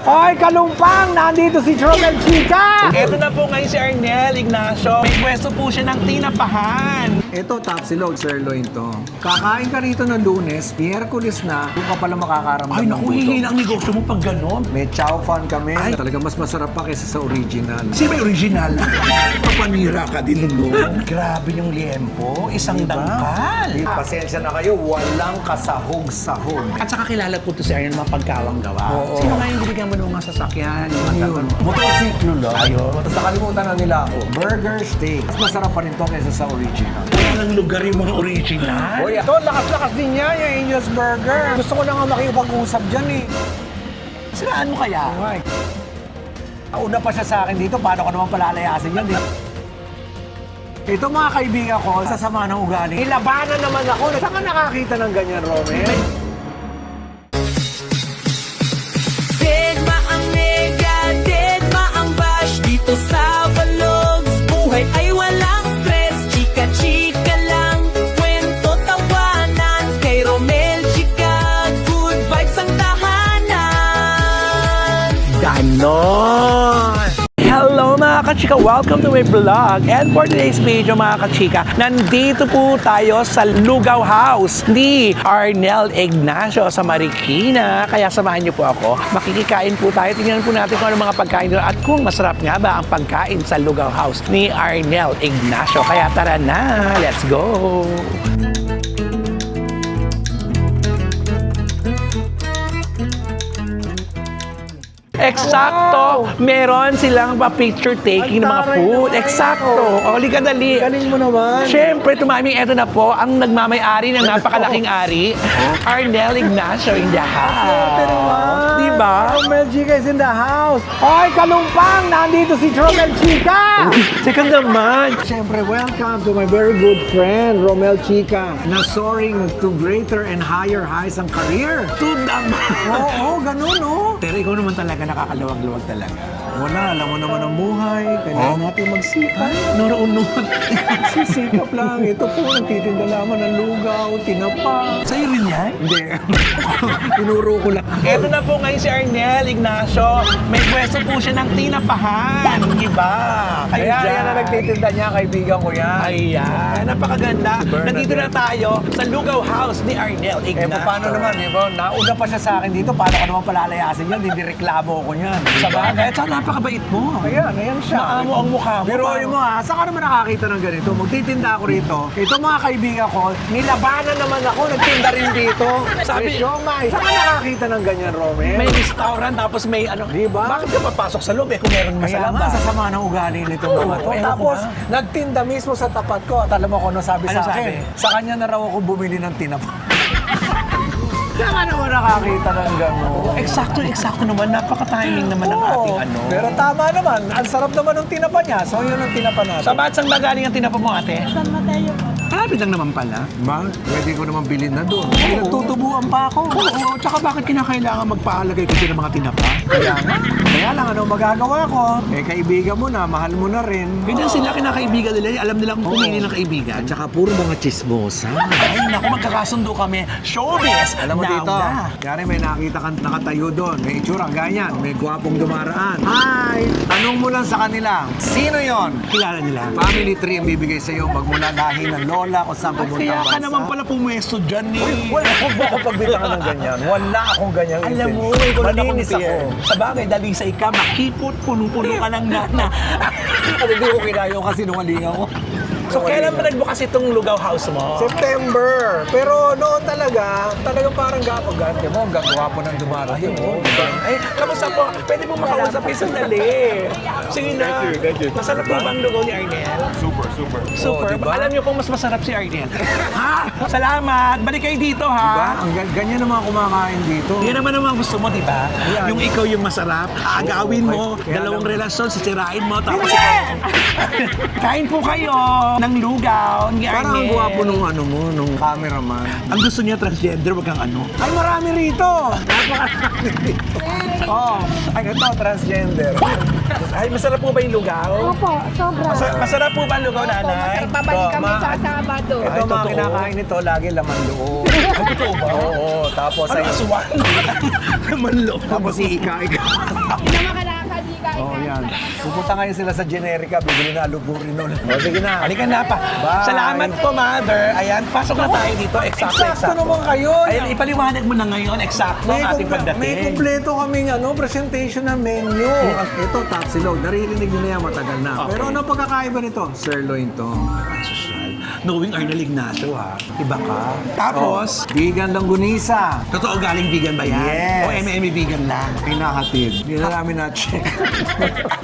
Hoy, kalumpang! Nandito si Romel Chica! Ito na po ngayon si Arnel Ignacio. May pwesto po siya ng tinapahan. Ito, Tapsilog sirloin to. Kakain ka rito ng Lunes, Miyerkules na, doon ka pala makakaramdam Ay, ng naku, gutom. hihina ang negosyo mo pag gano'n. May chow fan kami. Ay. Talaga mas masarap pa kaysa sa original. Kasi may original. Papanira ka din no? Grabe yung liempo. Isang dangkal. Pasensya na kayo, walang kasahog-sahog. At saka kilala po to si Arnel mga pagkawang gawa. Oo. Sino nga yung binigyan mo ng mga sasakyan? Yung mga Yun. tanong? Motorsiklo lang. Ayun. Tapos nakalimutan na nila ako. Burger steak. Mas masarap pa rin to kaysa sa original. Walang lugar yung mga original. Oy, ito, lakas-lakas din niya, yung Angel's Burger. Gusto ko na nga makipag-usap dyan eh. Siraan mo kaya? Ay. Una pa siya sa akin dito, paano ko naman palalayasin yan? Ito mga kaibigan ko, sa sama ng ugali. Ilabanan naman ako. Saan ka nakakita ng ganyan, Romel? Deadma ang nega, deadma ang bash dito sa Vlogs. Buhay ay walang stress, chika-chika lang. Kwento tawanan kay Romel Chica. Good vibes ang tahanan. Ganon! Hello mga kachika! Welcome to my vlog! And for today's video mga kachika, nandito po tayo sa Lugaw House ni Arnel Ignacio sa Marikina. Kaya samahan niyo po ako. Makikikain po tayo. Tingnan po natin kung ano mga pagkain doon at kung masarap nga ba ang pagkain sa Lugaw House ni Arnel Ignacio. Kaya tara na! Let's go! Eksakto! Meron silang pa-picture taking ng mga Ang taray food. naman. Eksakto! O, lika dali. Galing mo naman. Siyempre, tumaming eto na po ang nagmamay-ari ng napakalaking ari, Arnel Ignacio in the house. Diba? Romel Chica is in the house. Hoy, kalumpang! Nandito si Romel Chica! Teka naman. Siyempre, welcome to my very good friend, Romel Chica, na soaring to greater and higher highs ang career. Ito naman. Oo, ganun, oh. Pero ikaw naman talaga nakakaluwag-luwag talaga. Wala, alam mo naman ang buhay. Kailangan natin magsikap. Noroon-noon. Sisikap lang. Ito po, nagtitinda lamang ng lugaw, tinapa. Sa'yo rin yan? Hindi. Tinuro ko lang. Ito na po ngayon si Arnel Ignacio. May pwesto po siya ng tinapahan. Iba. Kaya yan ang nagtitinda niya, kaibigan ko yan. Ayan, napakaganda. Si Bernadette. Nandito na tayo sa Lugaw House ni Arnel Eh, Ignacio. paano naman, di ba? Nauna pa siya sa akin dito, paano ko naman palalayasin yan? Hindi reklamo ko yan. Sa bagay, at saka napakabait mo. Ayan siya. Maamo ang mukha mo. Biruin mo ha, saan ka naman nakakita ng ganito? Magtitinda ako rito. Ito mga kaibigan ko, nilabanan naman ako, nagtinda rin dito. Sabi- May siomay. Saan ka nakakita ng ganyan, Romel? May restaurant tapos may ano. Diba? Bakit ka papasok sa loob kung meron Kaya masarap nga, ba? sa sama ng ugali nito mga to. ewan ko Tapos, ba? nagtinda mismo sa tapat ko. At alam mo kung ano sabi Ano sa akin? sabi? Sa kanya na raw ako bumili ng tinapa. Saan ka naman nakakita ng gano'n? Eksakto naman. Napaka-timing naman ng Oo, ating ano. Pero tama naman. Ang sarap naman ng tinapa niya. So, yun ang tinapa natin. Sa batsang ba galing ang tinapa mo, ate? San Mateo po. Malapit lang naman pala. Ma, pwede ko naman bilhin na doon. Nagtutubuan pa ako. Oo, tsaka bakit kinakailangan magpaalagay kasi ng mga tinapa? Kaya lang, ano magagawa ko? Eh, kaibigan mo na, mahal mo na rin. Ganyan sila kinakaibigan nila. Alam nila kung pumili ng kaibigan. At saka puro mga chismosa. Ay, naku, magkakasundo kami. Showbiz! Alam mo Now dito, na. kaya may nakita kang nakatayo doon. May itsura, ganyan. May gwapong dumaraan. Hi! Tanong mo lang sa kanila, sino yon? Kilala nila. Family tree ang bibigay sa iyo magmula lahi ng lola kung saan pumunta Kaya ang ka bansa. naman pala pumwesto dyan eh. Wala akong baka pagbitangan ng ganyan. Wala akong ganyan. Alam mo, ikaw lang Malinis ako. Sa bagay, dalisay ka, makipot, puno-puno ka ng nana. At hindi ko kinayo kasi nungaling ako. So, kailan ba nagbukas itong Lugaw House mo? September. Pero noon talagang parang gapagante mo. Ang gagwapo ng dumarating mo. Ay, kamusta po? Pwede po makausap yung sandali. Sige na. Thank you. Masarap po ba ang lugaw ni Arnel? Super. Super. diba? Alam niyo kung mas masarap si Arnel. Ha? Salamat. Balik kayo dito, Diba? ha? Ganyan naman kumakain dito. Yan naman ang gusto mo, di ba? Yan. Yung ikaw yung masarap, aagawin mo, Kaya dalawang lang- relasyon, sisirain mo, tapos ikaw. Kain po kayo ng lugaw ni Arnel. Parang ang gwapo nung nung cameraman. Ang gusto niya transgender, wag kang ano. Ay, marami rito! Napakarami rito. Oh, Ay, ito, transgender. Ay, masarap po ba yung lugaw? Opo, sobra. Masarap po ba ang lugaw, nanay? Babalik kami Ma- sa Sabado. Ito, Ay, mga totoo. kinakain nito, lagi laman loob. Ay, totoo ba? Oo, tapos Ano ay... aswan? Manlo. Tapos ika. Hindi naman kalakad, di ka Oh, yan. Pupunta ngayon sila sa Generica, bibili na aluburinol. O, sige na. Halika na pa. Bye. Salamat po, mother. Ayan, pasok na tayo dito. Eksakto naman kayo. Ayan, ipaliwanag mo na ngayon. Eksakto ang ating pagdating. May kumpleto kaming presentation ng menu. Ito, tapsilog. Naririnig nyo na yan, matagal na. Okay. Pero ano pagkakaiba nito? Sirloin to. Ay, social. Knowing Arnel Ignacio, ha? Iba ka. Tapos, Vegan langgunisa. totoo galing vegan ba yan? Yes. O MME vegan lang? Hinahatid. Hindi na namin na-check.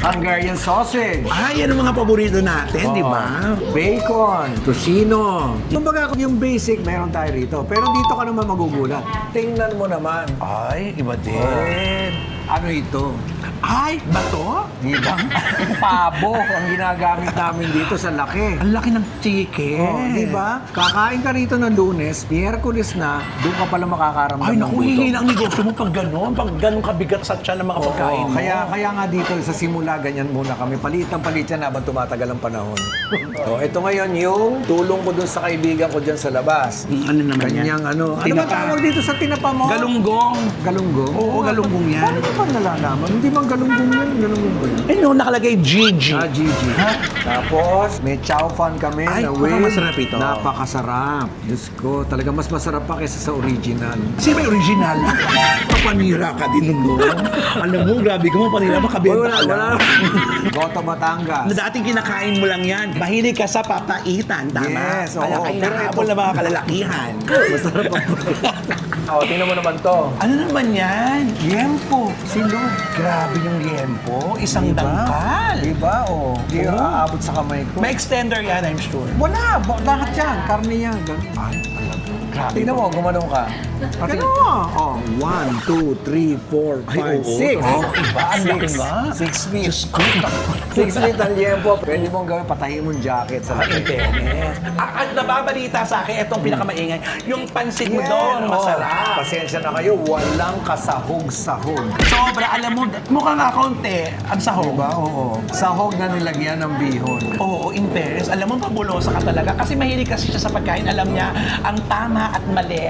Hungarian sausage. Ay, yan ang mga paborito natin, di ba? Bacon, tocino. Kumbaga yung basic, meron tayo rito. Pero dito ka naman magugulat. Tingnan mo naman. Ay, iba din. Ano ito? Ay, bato? Di ba? Pabo ang ginagamit namin dito sa laki. Ang laki ng chicken. Oh, di ba? Kakain ka rito ng Lunes, Miyerkules na, doon ka pala makakaramdam Ay, ng naku, gutom. hihina ang negosyo mo pag gano'n kabigat sa tiyan ng mga pagkain mo. Kaya nga dito sa simula, ganyan muna kami. Palit yan habang tumatagal ang panahon. So, ito ngayon yung tulong ko dun sa kaibigan ko dyan sa labas. Ano naman yan? Kanyang ano. Ano ba Tinapa. tawag dito sa tinapa mo? Galunggong. Galunggong? Oo, galunggong yan. Paano ko pa nalalaman? Hindi man galunggong yan. Galunggong ba yan? Ay, no, nakalagay Gigi. Gigi. Tapos, may chow fan kami Ay, na mukhang masarap ito. Napakasarap. Diyos ko, talaga mas masarap pa kaysa sa original. Kasi may original. Papanira ka din nung Alam mo, grabe ka mo, panira makabenta ka lang. Goto Batangas. Na dating kinakain mo lang yan. Mahilig ka sa papaitan, tama? Yes, Kaya oo. kayo Pero nakahabol ito- na mga kalalakihan. Masarap pa po. Tingnan mo naman to. Ano naman yan? Yempo. Silog. Grabe yung liempo. Isang Diba? dangkal. Diba? O. Di Oo. aabot sa kamay ko. May extender yan, I'm sure. Wala. Lahat yan. Karne yan. Ay, alam. Grabe. Tingnan mo, gumanong ka. Tingnan mo. Oh, 1, 2, 3, 4, Ay, 5, oo. 6. Oo, iba. Ang laki nga. 6 feet. Diyos ko. 6 feet ang liempo. Pwede mong gawin, patayin mong jacket sa In fairness. At nababalita sa akin, itong pinakamaingay, yung pansit mo doon, masarap. Pasensya na kayo, walang kasahog-sahog. Sobra, alam mo, mukha nga kaunti ang sahog. Diba? Oo. Sahog na nilagyan ng bihon. Oo, in fairness, alam mo, pabulosa ka talaga. Kasi mahilig kasi siya sa pagkain. Alam niya ang tama at mali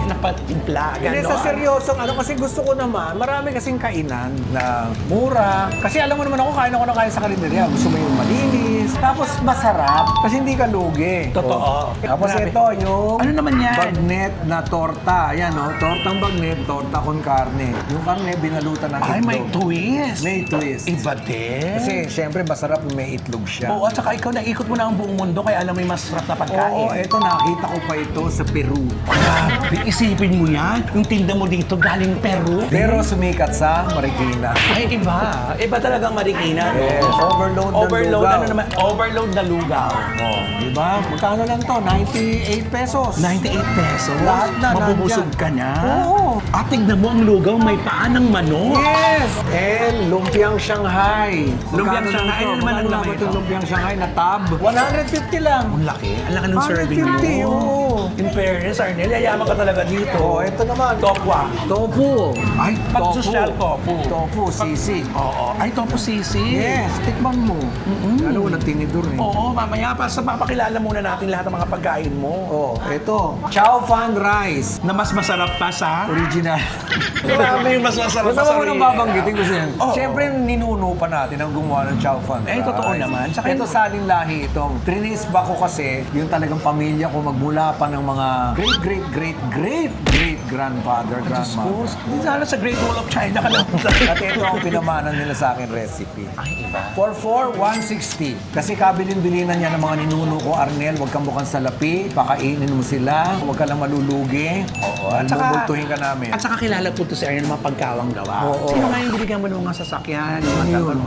na patimpla. Hindi, sa Ganon. seryosong kasi gusto ko naman, marami kasing kainan na mura. Kasi alam mo naman ako, kain ako na kain sa karinderya. Gusto mo yung malinis, tapos masarap, kasi hindi ka lugi. Totoo. Tapos Grabe. ito, yung Ano naman yan? bagnet na torta. Ayan, tortang bagnet, torta con carne. Yung karne, binalutan ng Ay, itlog. may twist. May twist. Iba din. Kasi, syempre, masarap may itlog siya. Oo, at saka ikaw, naikot mo na ang buong mundo, kaya alam mo yung masarap na pagkain. Oo, eto, nakita ko pa ito sa Peru. Grabe, isipin mo yan. Yung tinda mo dito galing Peru. Pero sumikat sa Marikina. Ay, iba. Iba talagang Marikina. Yes, overload ng Overload, lugaw. ano naman? Overload na lugaw. Oh, di ba? Magkano lang to? 98 pesos. 98 pesos. Lahat na Mabubusog nandyan. ka na. Oo. At tignan mo ang lugaw, may paa ng manok. Yes! And lumpiang Shanghai. Lumpiang Magkano Shanghai, lang to? ano naman ang Magkano laman ba itong ito? lumpiang Shanghai na tab? 150 lang. Ang laki. Ang laki ng serving mo. 150, oo. In fairness, Arnel, yayaman ka talaga dito. Oh, ito naman. Tokwa. Tofu. Ay, pag-social tofu. Tofu, sisig. Oo. Ay, tofu sisi. Yes, tikman mo. Lalo walang tinidor eh. Oo, mamaya pa sa papakilala muna natin lahat ng mga pagkain mo. Oh, ito. Chow fan rice. Na mas masarap pa sa... Original. Grabe yung mas masarap Gusto pa sa mo nang babanggitin ko siya. Oo. Siyempre, ninuno pa natin ang gumawa ng chow fan Eh, rice. totoo naman. Saka ito sa aling lahi itong. Trinisba ko kasi yung talagang pamilya ko magmula pa ng mga great grandfather, grandmother. Hindi sana sa Great Wall of China ka lang. At ito ang pinamanan nila sa akin recipe. Ay, iba. For 160. Kasi kabilin-bilinan niya ng mga ninuno ko, Arnel, huwag kang mukhang salapi, pakainin mo sila, huwag ka lang malulugi. Oo, at bubultuhin ka namin. At saka kilala po to si Arnel mga pagkawang gawa. Oo. Sino nga yung binigyan mo ng mga sasakyan? Yung mga Yun.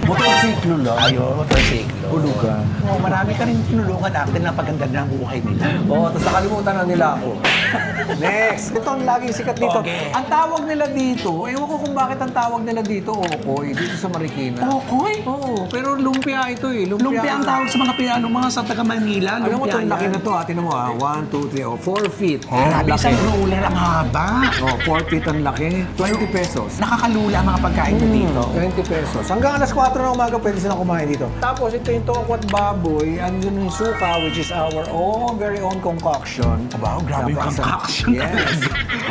Motorsiklo lang. Ayun, motorsiklo. Hulugan. Oo, marami ka rin tinulungan natin na paganda ng buhay nila. Oo, tapos nakalimutan na nila ako. Yes. Ito ang laging sikat dito. Okay. Ang tawag nila dito, ewan ko kung bakit ang tawag nila dito, Okoy, dito sa Marikina. Okoy? Oo, pero lumpia ito eh. Lumpia ang tawag sa mga Pilano, mga sa taga Manila. Alam mo, Lumpia itong laki yan. na to, tinan mo 1, 2, 3, 4 feet. Grabe, Laki. isang roller ang haba. 4 feet ang laki. 20 pesos. Nakakalula ang mga pagkain mo dito. 20 pesos. Hanggang alas 4 na umaga, pwede silang kumain dito. Tapos ito yung tokwat baboy, andun yung suka, which is our own, very own concoction. Wow, grabe yung Napakasarap. concoction. Yes.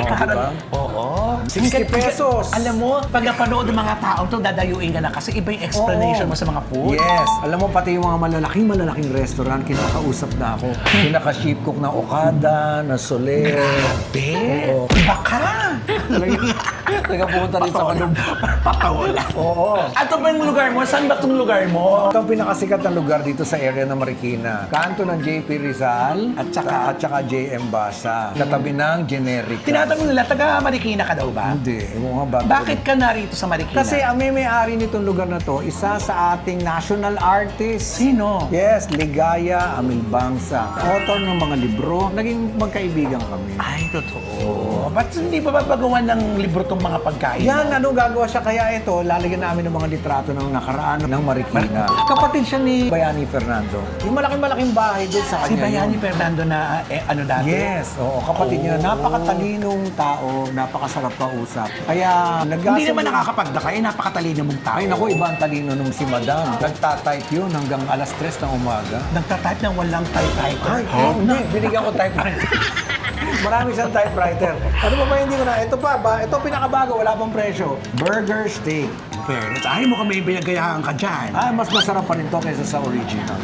Diba? Oo. 60 pesos. Alam mo, pag napanood ng mga tao to, dadayuin ka na kasi iba yung explanation mo sa mga food. Yes. Alam mo, pati yung mga malalaking restaurant, kinakausap na ako. Kinaka-chef cook na Okada, na Soler. Grabe. Oo. Iba ka. Nagpupunta rin sa Kalub. Patawala. Oo. Ato ba yung lugar mo? Saan ba itong lugar mo? Ito ang pinakasikat na lugar dito sa area ng Marikina. Kanto ng JP Rizal at saka JM Basa. Katabi ng generic. Tinatanong nila, taga Marikina ka daw ba? Hindi. Ewan nga Bakit ka narito sa Marikina? Kasi ang may-ari nitong lugar na to, isa sa ating national artist. Sino? Yes, Ligaya Amilbangsa. Author ng mga libro. Naging magkaibigan kami. Ay, totoo. Ba't hindi pa babagawan ng libro tong mga pagkain? Yan, ano gagawa siya? Kaya ito, lalagyan namin ng mga litrato ng nakaraan ng Marikina. Kapatid siya ni Bayani Fernando. Yung malaking bahay doon sa Si kanya. Bayani yun. Fernando na ano dati? Yes, oo, kapatid niya. Oh. Napakatalinong tao, napakasarap kausap. Kaya nag-asa. Hindi naman nakakapagda kayo, napakatalino mong tao. Ay, naku, iba ang talino nung si Madam. Nagtatype yun hanggang alas 3 ng umaga. Nagtatype ng walang typewriter. Ay, hindi. Binigyan ko typewriter. Marami siyang typewriter. Ano ba hindi ko na? Ito pa ba? Ito pinakabago, wala pang presyo. Burger steak. Fairness. Ay mo kami binagayahan ka dyan. Ah, mas masarap pa rin to kaysa sa original.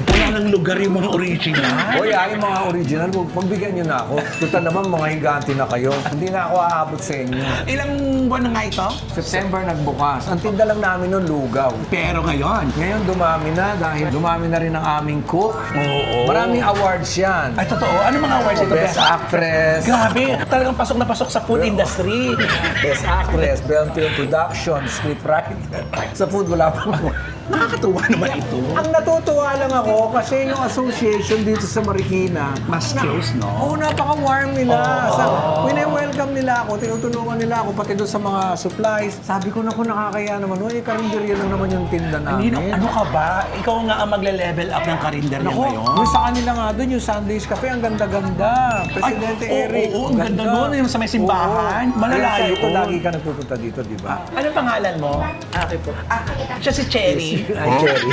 Wala ng lugar yung mga original. Hoy, yung mga original, pagbigyan niyo na ako. Total naman, mga higanti na kayo. Hindi na ako aabot sa inyo. Ilang buwan na nga ito? September nagbukas. Ang tinda lang namin noon, lugaw. Pero ngayon. Ngayon dumami na dahil dumami na rin ang aming cook. Oo. Maraming awards yan. Ay, totoo. Ano mga awards ito? Best Actress. Grabe. Talagang pasok na pasok sa food industry. Best Actress, Bell Film Production, Scriptwriter. Sa food, wala pa. Nakakatuwa naman ito. Ang natutuwa lang ako kasi yung association dito sa Marikina, Mas close, no? oo, napaka-warm nila. Wine-welcome nila ako, tinutulungan nila ako, pati doon sa mga supplies. Sabi ko, naku, nakakaya naman. Uy, karinderya lang naman yung tinda Hindi, namin. ano ka ba? Ikaw nga ang magle-level up ng karinderya Naku, ngayon. yung sa kanila nga doon, yung Sandwich Cafe, ang ganda-ganda. Presidente Ay, Eric. oo, ang ganda nun, yung sa may simbahan. Oo. Malalayo. Kaya ito, lagi ka nagpupunta dito, di ba? Anong pangalan mo? Aki po. Siya si Cherry. Ay, Cherry.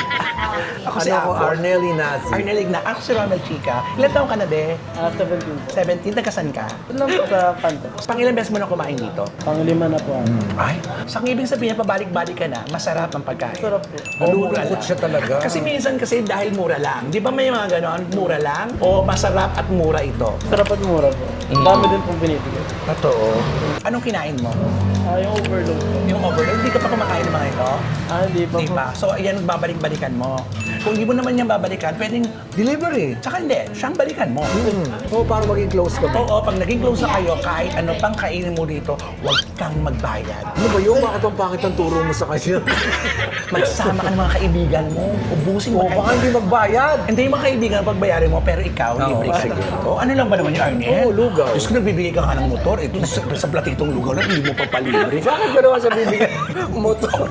Ako si Ako, Ako. Arnel Inazi. Arnel Igna. Ako si Ronald Chica. Ilan taong ka na, be? 17. 17. Nagkasan ka? Doon lang po sa kanto. Pang ilang beses mo na kumain dito? Pang-lima na po ako. Ay, sa ibig sabihin, pabalik-balik ka na, masarap ang pagkain. Sarap po. Nalulungkot siya talaga. Kasi minsan kasi dahil mura lang. Di ba may mga gano'n, mura lang? O masarap at mura ito? Sarap at mura po. Ang dami din pong binibigay. Totoo. Anong kinain mo? Yung overload po. Yung overload, hindi ka pa kumakain ng mga ito? Hindi pa Di po. ba? So, ayan, babalik-balikan mo. Kung di mo naman yan babalikan, pwedeng, Delivery. tsaka hindi, siyang balikan mo. Oo, para maging close kami. Oo, pag naging close na kayo, kahit ano pang kainin mo dito, huwag kang magbayad. Ano ba yun? Bakit ang pangit ang turo mo sa kanya? Magsama ka ng mga kaibigan mo, ubusin mo. Oo, baka hindi magbayad. Hindi yung mga kaibigan pagbayarin mo, pero ikaw, Oo, libre ka. sige. O, ano lang ba naman yung Arnel? Oo, lugaw. Diyos ko, nagbibigay ka nga ng motor. Ito, sa platitong lugaw na, hindi mo pa palibre. Bakit ka naman sa bibigyan motor?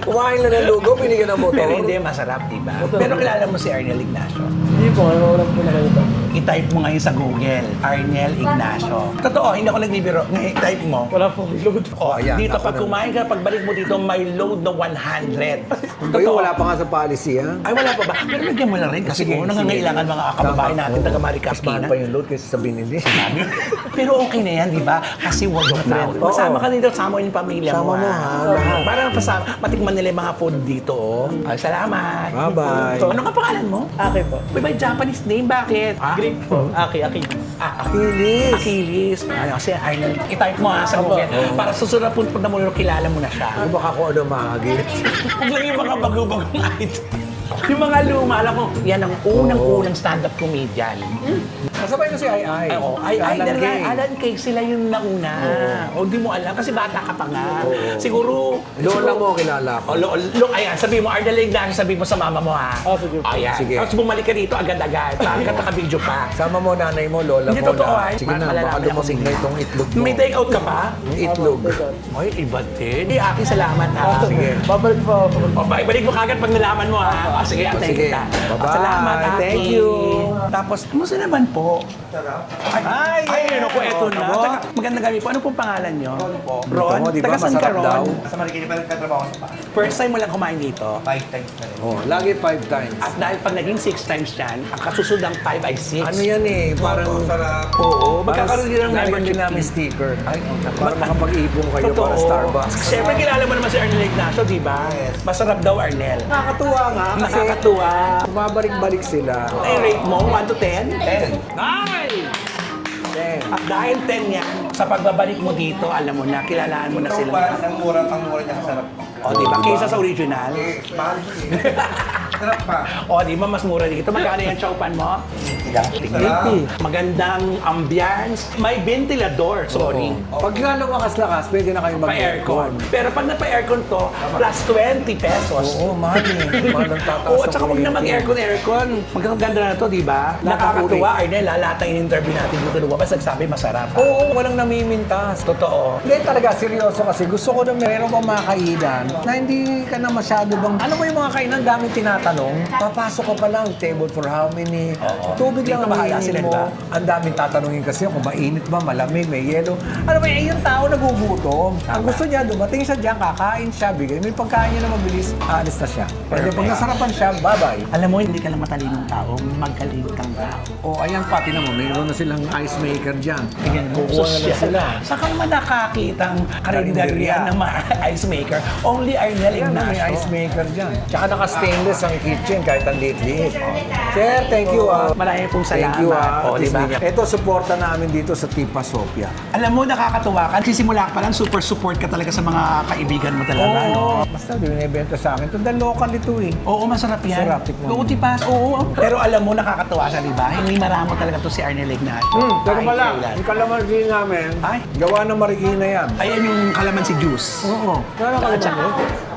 Kumain na ng lugaw, binigyan ng motor. Pero hindi, masarap, di ba? Pero kilala mo si Arnel Ignacio. Hindi po, walang po nakita. I-type mo ngayon sa Google, Arnel Ignacio. Totoo, hindi ako nagbibiro. Ngayon, type mo. Wala pong load. Oh, ayan, dito, ako pag na. kumain ka, pagbalik mo dito, may load na 100. Ba yun, wala pa nga sa policy, ha? Ay, wala pa ba? Pero lagyan mo na rin kasi Sige, kung nangangailangan mga kababayan natin, taga Marikina. Mas pa yung load kaysa sa binili. Pero okay na yan, di ba? Kasi word of mouth. Oo. Masama ka dito, sama yung pamilya Sama mo. mo, ha? Lahat. Para pasama, matikman nila yung mga food dito. Oh. Ay, salamat. Bye-bye. So, ano ka pangalan mo? Aki po. May ba Japanese name? Bakit? Greek po. Aki. Achilles. Achilles. Ano kasi, Arnold. I-type mo ha sa Google. Para susunod punta mo kilala mo na siya. Ano baka kung ano mahagit? Huwag lang yung mga bago-bagong item. Yung mga luma, alam mo, yan ang unang-unang stand-up comedian. Kasabay ko si Ai. Oo, Alan Kay sila yung nauna. O di mo alam, kasi bata ka pa nga. Siguro... Lola mo kilala ko. Ayan, sabi mo, Arnel Ignacio, sabi mo sa mama mo ha. Oh, sige. Ayan. Sige. Tapos bumalik ka dito agad-agad. Bakit naka-video pa? Sama mo nanay mo, lola Hindi mo totoo na. ay. Sige na, Malalaman baka ako dumating na itong itlog mo. May take out ka pa? Yung itlog. Ay, iba din. Aki, salamat ha. Sige. Babalik pa ako. O, balik mo kagad pag nalaman mo ha. Sige, antayin Sige. kita. Bye-bye. Salamat, Aki. Thank you. Tapos, kumusta naman po? Ay, ano po, eto na. Abo. Tsaka, magandang gabi po. Ano pong pangalan nyo? Ron? Ito mo, di ba? Taga saan ka, Masarap daw. Ron? Sa Marikina pa nagkatrabaho sa pa. First time mo lang kumain dito? 5 times na rin. Oh, lagi 5 times. At dahil pag naging 6 times yan, ang kasusunod ng 5 ay 6. Ano yan eh, parang... Sarap. Oo, magkakaroon din ng Lalagyan membership din namin fee. sticker. Para makapag-ipon kayo Totoo. para Starbucks. Siyempre, kilala mo naman si Arnel Ignacio, di ba? Yes. Masarap daw, Arnel. Nakakatuwa nga kasi Nakakatuwa. bumabalik-balik sila. Ay, rate mo, 1 to 10? 10. Nice! Then, At dahil 10 yan, sa pagbabalik mo dito, alam mo na, kilalaan mo na Ito sila. parang ang mura niya kasarap. O, di ba? Kaysa sa original. Eh, mahal siya eh. Sarap pa. O, di ba? Mas mura dito. Magkano yung chowpan mo? Sarap. Magandang ambience. May ventilador, sorry. pag nga lumakas-lakas, pwede na kayo Pa-aircon. mag-aircon. Pero pag napa-aircon to, plus 20 pesos. Oo, mahal eh. Mahal ang tataas. Oo, at ng saka huwag na kuryente. mag-aircon. Magkakaganda na to, di ba? Nakakatuwa, Arnel, lahat ng in-interview natin dito lumabas, nagsabi masarap. Oo, walang namimintas. Totoo. Hindi talaga, seryoso kasi gusto ko na meron kang mga kainan na hindi ka na masyado bang... Ano mo yung mga kainan, daming tinatanong? Papasok ka pa lang, table for how many? Tubig lang Dito ang bahala hihingin sila, mo. di ba? Ang daming tatanungin kasi kung mainit ba, malamig, may yelo. Ano ba, yung tao nagugutom. Ang gusto niya, dumating siya dyan, kakain siya, bigay mo yung pagkain niya na mabilis, aalis na siya. Pero pag nasarapan siya, bye-bye. Alam mo, hindi ka lang matalinong tao, magaling kang tao. O ayan pa, tinan mo, mayroon na silang ice maker dyan. Tingnan mo, Kukuha na lang sila. Saka naman nakakitang karinderya na ice maker. Only Arnel Ayan, may Ignacio. ice maker dyan. Tsaka naka-stainless ang kitchen kahit ang liit-liit. Sir, thank you ah. Marami pong salamat. Thank you ah. O, di ba? Ito, suporta namin dito sa Tipa Sopia. Alam mo, nakakatuwa ka. Sisimula ka pa lang, super support ka talaga sa mga kaibigan mo talaga. no? Basta binibenta sa akin. Ito, dahil local ito eh. Oo, masarap yan. Sarap, tikman mo. Oo, tipas. Oo. Pero alam mo, nakakatuwa siya, di ba? Hindi maramo talaga to si Arnel Ignacio. Pero Ay, pala, kailan? yung kalamansi namin, Ay. gawa ng Marikina yan. Ayan yung kalamansi juice. Oo. At saka,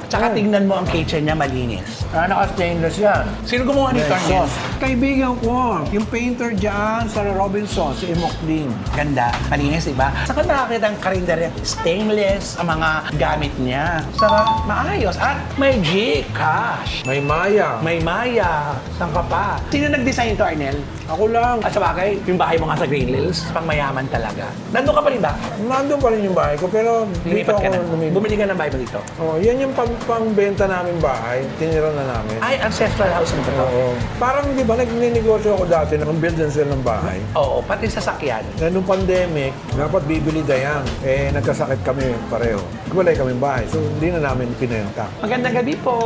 tsaka tingnan mo ang kitchen niya, malinis. Naka-stainless yan. Sino gumawa nito, Arnel? Kaibigan ko, yung painter dyan sa Robinson, si Imokling. Ganda, malinis, diba? Saka nakakita ang karinderya, stainless ang mga gamit niya. Saka maayos. At may Gcash. May Maya. May Maya. Saan ka pa? Sino nag-design to, Arnel? Ako lang. At sa bagay, yung bahay mo nga sa Green Hills, pang mayaman talaga. Nandun ka pa rin ba? Nandun pa rin yung bahay ko, pero dito Lumipat ako ka na. lumipat. Bumili ka ng bahay mo dito. Oh, yan yung pangbenta namin bahay. Tinira na namin. Ay, ancestral house mo to. Oo. Parang di ba, nagninegosyo ako dati, nag-build and sell ng bahay. Oo, pati sasakyan. Na nung pandemic, dapat bibili dayan. Eh, nagkasakit kami pareho. Wala kami bahay, so hindi na namin pinenta. Magandang gabi po.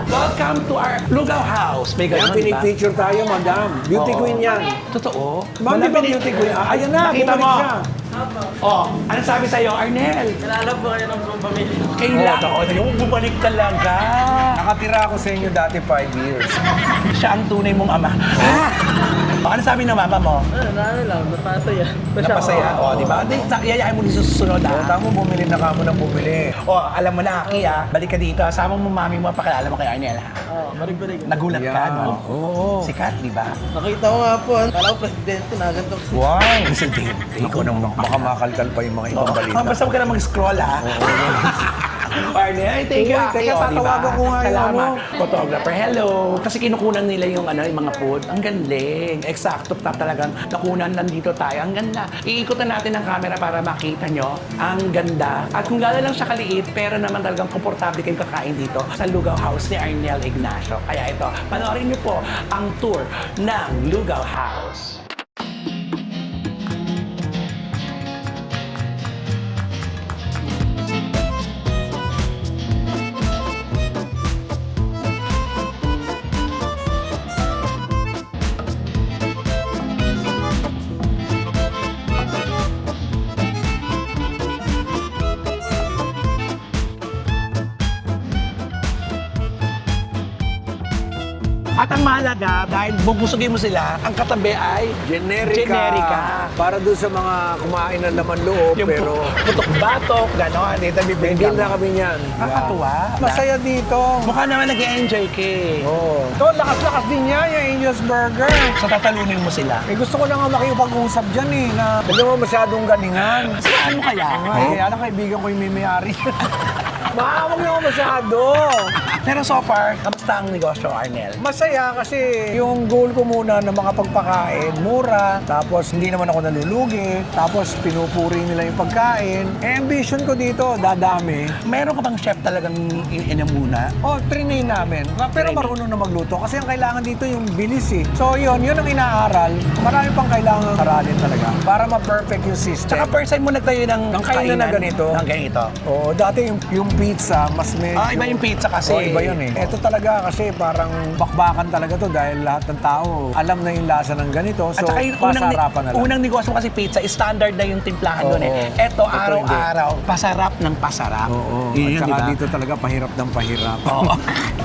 Welcome to our Lugaw House. May Kaya ganun, di ba? pinipicture tayo, madam. Beauty Oo. queen yan. Totoo. Ma'am, di ba beauty queen? Ayan na, Nakita bumalik mo. siya. Oh, ano sabi sa'yo, Arnel? Nalala po kayo ng pamilya. Kailangan ko. Yung bumalik talaga. Nakatira ako sa inyo dati 5 years. Siya ang tunay mong ama. Ano sabi ng mama mo? Ano lang, napasaya. Napasaya. O, di ba? Yayain mo din sa susunod, O, ha? tamo, bumili na kamo ng bumili. O, alam mo na, Aki, ha? Balik ka dito. Sama mo mami mo, pakilala mo kay Arnel, ha? Oo, barig-barig. Nagulat ka, no? Oo. Sikat, di ba? Nakita ko nga po, kala ko presidente na ganito. Wow! Presidente. Ikaw nang Baka makalkal pa yung mga ibang balita. Basta huwag ka na mag-scroll, ha? Arnel, thank you, Uy, Aki. teka, O, di ba? tatawagan ko nga yung Salamat. ano. Photographer, hello. Kasi kinukunan nila yung, yung mga food. Ang galing. Eksakto na talagang nakunan nandito tayo. Ang ganda. Iikutan natin ang camera para makita nyo. Ang ganda. At kung gano'n lang siya kaliit, pero naman talagang komportable kayong kakain dito sa Lugaw House ni Arnel Ignacio. Kaya ito, panoorin nyo po ang tour ng Lugaw House. At ang mahalaga, dahil bubusugin mo sila, ang katabi ay Generika. Para doon sa mga kumain ng laman loob, yung pero putok-batok, gano'n. Dito hindi bibigyan na kami yan. Nakakatuwa. Masaya dito. Mukha naman nag-enjoy ka eh. Oh. Ito, lakas-lakas din niya, yung Angel's Burger. So tatalunin mo sila. Eh, gusto ko na nga makipag-usap dyan eh, na hindi mo masyadong galingan. Ano kaya? Kaya lang kaibigan ko yung may-may-ari. Huwag naman masyado. Pero so far, kamusta ang negosyo, Arnel? Masaya kasi yung goal ko muna na makapagpakain, mura, tapos hindi naman ako nalulugi, tapos pinupuri nila yung pagkain. Eh, ambition ko dito, dadami. Meron ka bang chef talagang inamuna? Oh, trinay namin. Pero marunong na magluto kasi ang kailangan dito yung bilis eh. So yun ang inaaral. Marami pang kailangan aralin talaga para ma-perfect yung system. Tsaka first time mo nagtayo ng kainan na ganito. Ng ganito. Oo, dati yung pizza, mas medyo... Iba yung pizza kasi. Oo, iba yun eh. Ito talaga kasi parang bakbakan talaga to dahil lahat ng tao alam na yung lasa ng ganito. So, At saka yung pasarapan na lang. unang negosyo kasi pizza, standard na yung timplahan doon eh. Oo. Eto, Ito araw-araw, pasarap ng pasarap. Oo. Yun, At saka diba? dito talaga pahirap ng pahirap. Oo.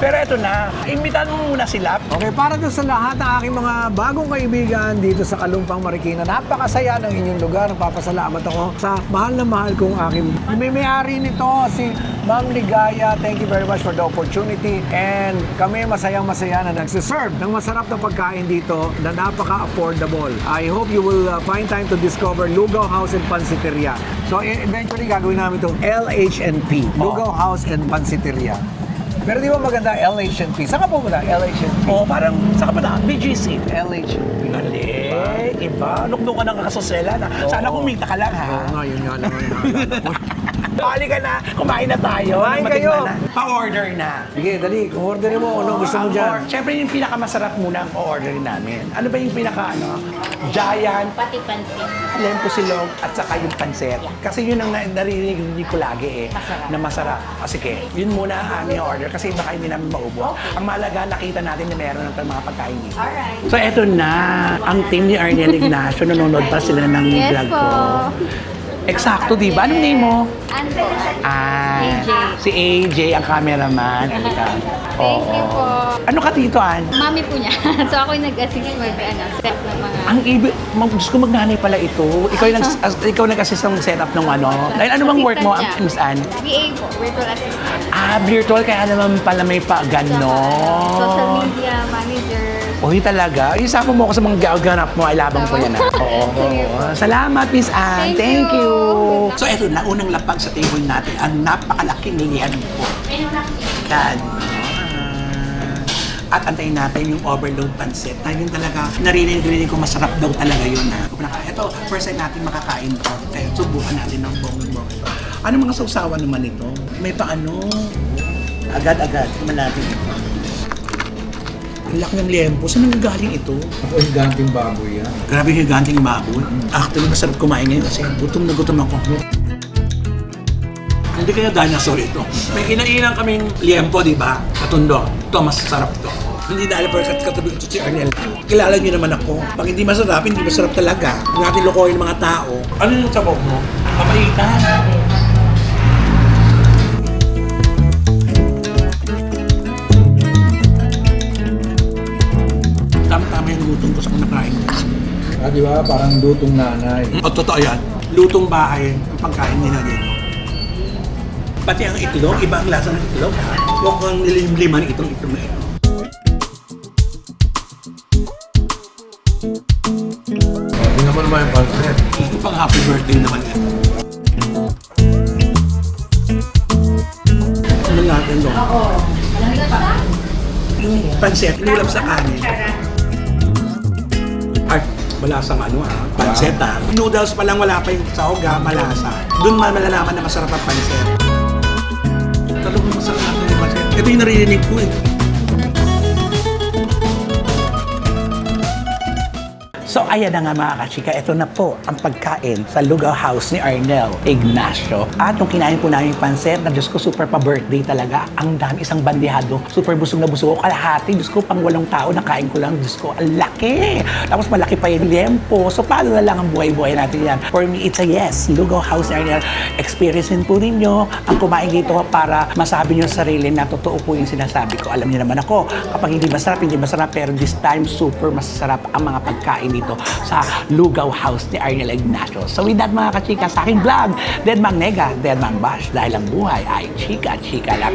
Pero eto na, imbitahan mo muna sila. Okay, para doon sa lahat ng aking mga bagong kaibigan dito sa Kalumpang Marikina, napakasaya ng inyong lugar. Nagpapasalamat ako sa mahal na mahal kong aking may-ari nito, si Ma'am Ligaya. Thank you very much for the opportunity. And kami masayang-masaya na nagsiserve ng masarap na pagkain dito na napaka-affordable. I hope you will find time to discover Lugaw House and Pansiteria. So eventually gagawin namin itong LHNP, Lugaw House and Pansiteria. Pero di ba maganda LHNP? Saan ka pumunta? LHNP? Oo, parang, saka pa na, BGC. LHNP. Ali, iba. Nukdo ka ng kakasosela na. Sana Oo. kumita ka lang, ha? Oo nga, yun nga lang ang naalala ko. Bali ka na, kumain na tayo. Kumain Matikman kayo. na. Pa-order na. Sige, dali. Kung orderin mo, ano gusto mo dyan? Siyempre yung pinakamasarap muna ang pa-orderin namin. Ano ba yung Giant, Pati pansin. lempo silog, at saka yung pansit. Kasi yun ang narinig ko lagi eh. Masarap. Na masarap. O sige, yun muna ang aming order kasi baka hindi namin maubo. Ang mahalaga, nakita natin na meron ng mga pagkain dito. Alright. So eto na, ang team ni Arnel Ignacio, nanonood pa sila ng Yes vlog po. ko. Eksakto, di ba? Anong name mo? Ando. Ah, AJ. si AJ, ang cameraman. Halika. Thank you po. Ano ka dito, An? Mami po niya. So ako yung nag-assist step ng mga... Ang ibig, Diyos ko magnanay pala ito. Ikaw nag-assist ng setup ng ano. Dahil ano bang work mo, Assistant Miss Ann? VA po, virtual assistant. Ah, virtual, kaya naman pala may pa Social ganon. media manager. Uy, talaga. Isama mo ako sa mga ganap mo. Ay, labang ko yan, ha? Oo. Sige po. Salamat, Miss Ann. Thank Thank you. you. So, eto na, unang lapag sa table natin, ang napakalaking lihan po. Yan. At antayin natin yung overload pancit. Na yun talaga, narinig ko masarap daw talaga yun. Ito, first time natin makakain to. Kaya subukan natin ng bong-bong. Ano mga sausawan naman ito? May paano? Agad-agad. Tingnan natin ito. Ang laki ng liempo. Saan nanggagaling ito? Ako yung ganting baboy yan. Grabe yung higanting baboy. Actually, masarap kumain ngayon kasi gutom na gutom ako. Hindi kaya dinosaur ito. May kinainan kaming liempo, di ba? Katundo. Ito, masarap to. Hindi dahil porkat katabi ko si Arnel. Kilala niyo naman ako. Pag hindi masarap talaga. Huwag natin lokohin ng mga tao. Ano yung sabog mo? Papaitan. Tama-tama yung lutong ko sa kinakain. Ah, di ba? Parang lutong nanay. O, totoo yan. Lutong bahay ang pagkain nila dito. Pati ang itlog, iba ang lasa ng itlog. Huwag kang nilimliman itong itlog na ito. Tingnan mo naman yung pancit. Ito pang happy birthday naman ito. Ano natin doon? Yung pansit, inulap sa kanin. Ay, malasang ano pansit Noodles pa lang, wala pa yung sahog malasa. Doon malalaman na masarap ang pansit. Talagang masarap ang pansit. Ito yung naririnig ko eh. So, ayan na nga mga kachika, ito na po ang pagkain sa Lugaw House ni Arnel Ignacio. At nung kinain po namin yung pansit, na Diyos ko, super pa-birthday talaga. Ang dami, isang bandihado. Super busog na busog ako. Kalahati, Diyos ko, pang 8 tao, nakain ko lang. Diyos ko, ang laki. Tapos malaki pa yung liempo. So, paano na lang ang buhay-buhay natin yan? For me, it's a yes. Lugaw House ni Arnel. Experiencein po ninyo ang kumain dito para masabi nyo sa sarili na totoo po yung sinasabi ko. Alam niyo naman ako, kapag hindi masarap, pero this time, super masarap ang mga pagkain dito sa Lugaw House ni Arnel Ignacio. So with that mga kachika, sa aking vlog, Dead Mang Nega, Dead Mang Bash, dahil ang buhay ay chika-chika lang.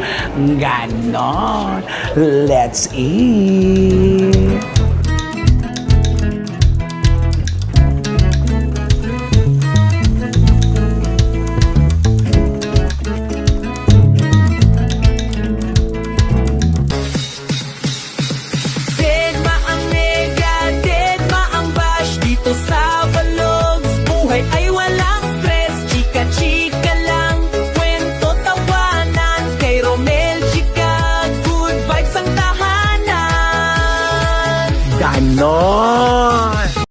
Ganon. Let's eat!